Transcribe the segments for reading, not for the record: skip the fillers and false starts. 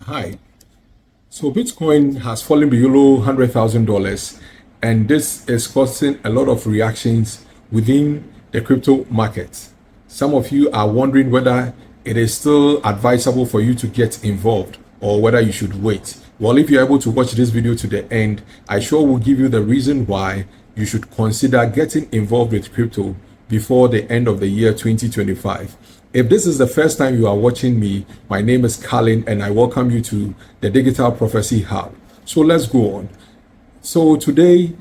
Hi. So Bitcoin has fallen below $100,000, and this is causing a lot of reactions within the crypto market. Some of you are wondering whether it is still advisable for you to get involved or whether you should wait. Well, if you're able to watch this video to the end, I sure will give you the reason why you should consider getting involved with crypto before the end of the year 2025. If this is the first time you are watching me, my name is Colin and I welcome you to the Digital Prophecy Hub. So let's go on. So today,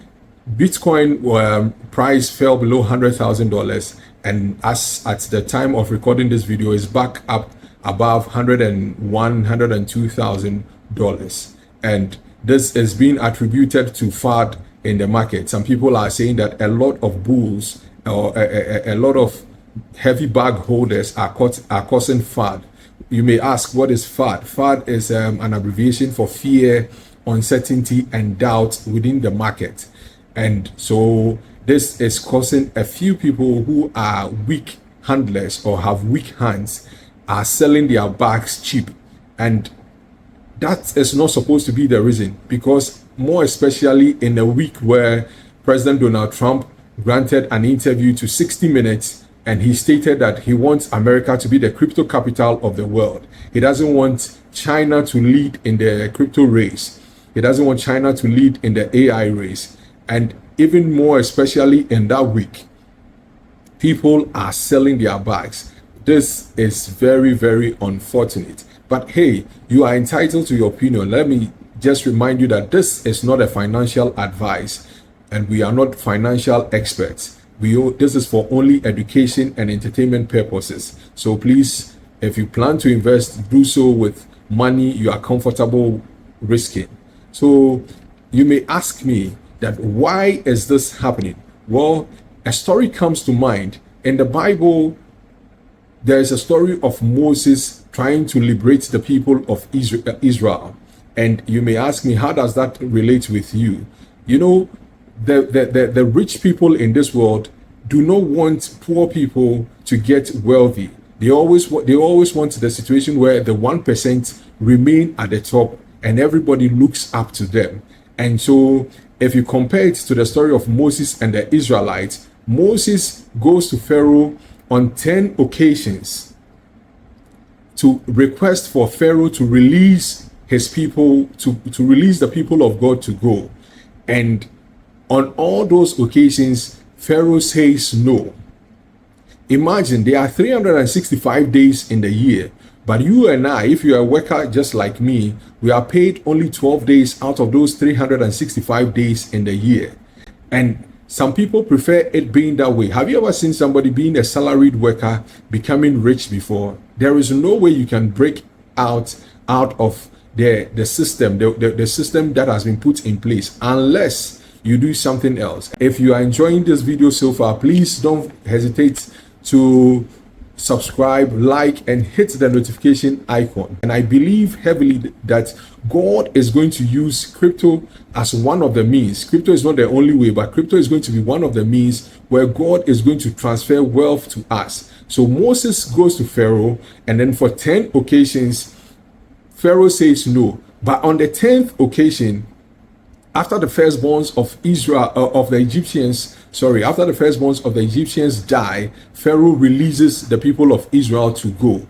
Bitcoin price fell below $100,000, and as at the time of recording this video is back up above $102,000, and this is being attributed to FUD in the market. Some people are saying that a lot of bulls or a lot of heavy bag holders are causing FUD. You may ask, what is FUD? FUD is an abbreviation for fear, uncertainty, and doubt within the market. And so this is causing a few people who are weak handlers or have weak hands are selling their bags cheap. And that is not supposed to be the reason, because more especially in a week where President Donald Trump granted an interview to 60 Minutes, and he stated that he wants America to be the crypto capital of the world. He doesn't want China to lead in the crypto race. He doesn't want China to lead in the AI race. And even more especially in that week, people are selling their bags. This is very, very unfortunate. But hey, you are entitled to your opinion. Let me just remind you that this is not a financial advice, and we are not financial experts. This is for only education and entertainment purposes. So please, if you plan to invest, do so with money you are comfortable risking. So you may ask me that why is this happening? Well, a story comes to mind. In the Bible, there is a story of Moses trying to liberate the people of Israel. And you may ask me, how does that relate with you? You know, the rich people in this world do not want poor people to get wealthy. They always want the situation where the 1% remain at the top and everybody looks up to them. And so if you compare it to the story of Moses and the Israelites, Moses goes to Pharaoh on 10 occasions to request for Pharaoh to release his people, to release the people of God to go. And on all those occasions, Pharaoh says no. Imagine there are 365 days in the year, but you and I, if you are a worker just like me, we are paid only 12 days out of those 365 days in the year. And some people prefer it being that way. Have you ever seen somebody being a salaried worker becoming rich before? There is no way you can break out of the system, the system that has been put in place, unless you do something else. If you are enjoying this video so far, please don't hesitate to subscribe, like, and hit the notification icon. And I believe heavily that God is going to use crypto as one of the means. Crypto is not the only way, but crypto is going to be one of the means where God is going to transfer wealth to us. So Moses goes to Pharaoh, and then for 10 occasions, Pharaoh says no. But on the 10th occasion, after the firstborns of the Egyptians die, Pharaoh releases the people of Israel to go.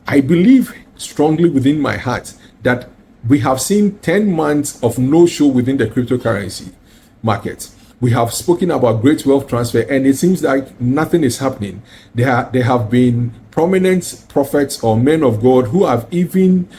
I believe strongly within my heart that we have seen 10 months of no show within the cryptocurrency market. We have spoken about great wealth transfer, and it seems like nothing is happening. There have been prominent prophets or men of God who have even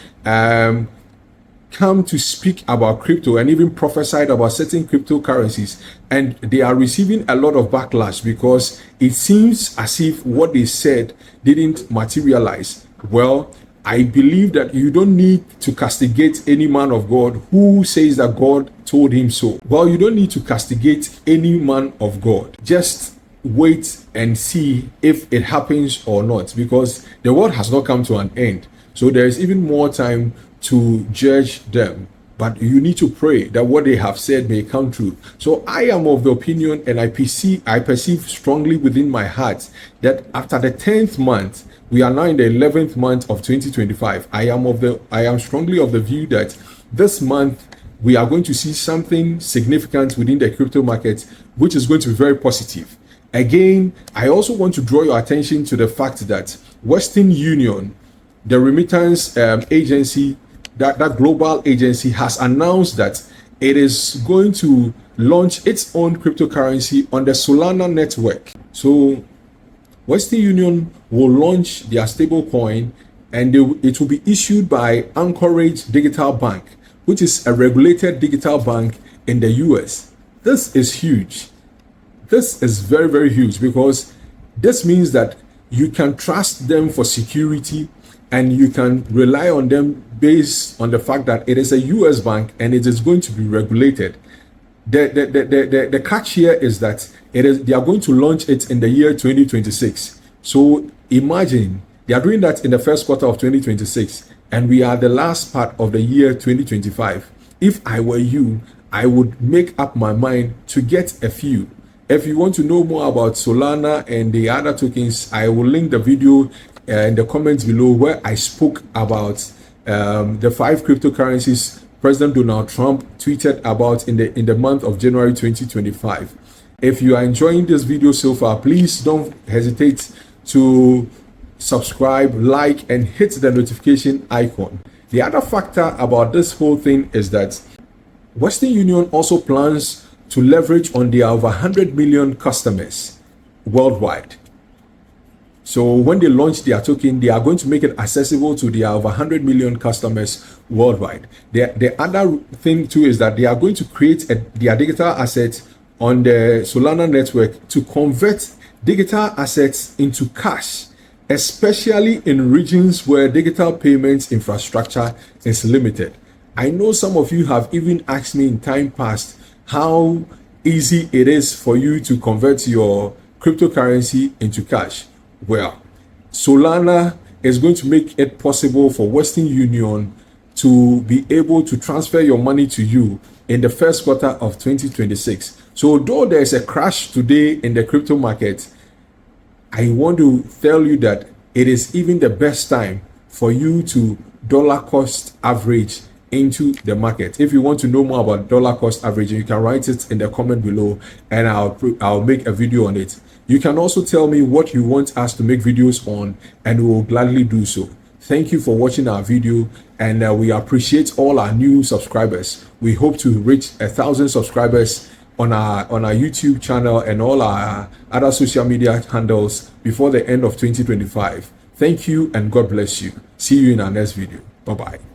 come to speak about crypto and even prophesied about certain cryptocurrencies, and they are receiving a lot of backlash because it seems as if what they said didn't materialize. Well, I believe that you don't need to castigate any man of God who says that God told him so. Well, you don't need to castigate any man of God. Just wait and see if it happens or not, because the world has not come to an end. So there is even more time to judge them, but you need to pray that what they have said may come true. So I am of the opinion, and I perceive strongly within my heart that after the 10th month, We are now in the 11th month of 2025. I am strongly of the view that this month we are going to see something significant within the crypto market, which is going to be very positive. Again, I also want to draw your attention to the fact that Western Union, the remittance agency, that global agency, has announced that it is going to launch its own cryptocurrency on the Solana network. So Western Union will launch their stablecoin, and it will be issued by Anchorage Digital Bank, which is a regulated digital bank in the US. This is huge. This is very, very huge, because this means that you can trust them for security and you can rely on them based on the fact that it is a US bank and it is going to be regulated. The catch here is that they are going to launch it in the year 2026. So imagine they are doing that in the first quarter of 2026, and we are the last part of the year 2025. If I were you, I would make up my mind to get a few. If you want to know more about Solana and the other tokens, I will link the video in the comments below where I spoke about the 5 cryptocurrencies President Donald Trump tweeted about in the month of January 2025. If you are enjoying this video so far, please don't hesitate to subscribe, like, and hit the notification icon. The other factor about this whole thing is that Western Union also plans to leverage on their over 100 million customers worldwide. So when they launch their token, they are going to make it accessible to their over 100 million customers worldwide. The other thing too is that they are going to create their digital assets on the Solana network to convert digital assets into cash, especially in regions where digital payments infrastructure is limited. I know some of you have even asked me in time past how easy it is for you to convert your cryptocurrency into cash. Well, Solana is going to make it possible for Western Union to be able to transfer your money to you in the first quarter of 2026. So though there is a crash today in the crypto market, I want to tell you that it is even the best time for you to dollar cost average into the market. If you want to know more about dollar cost averaging, you can write it in the comment below and I'll make a video on it. You can also tell me what you want us to make videos on, and we will gladly do so. Thank you for watching our video, and we appreciate all our new subscribers. We hope to reach 1,000 subscribers on our YouTube channel and all our other social media handles before the end of 2025. Thank you and God bless you. See you in our next video. Bye-bye.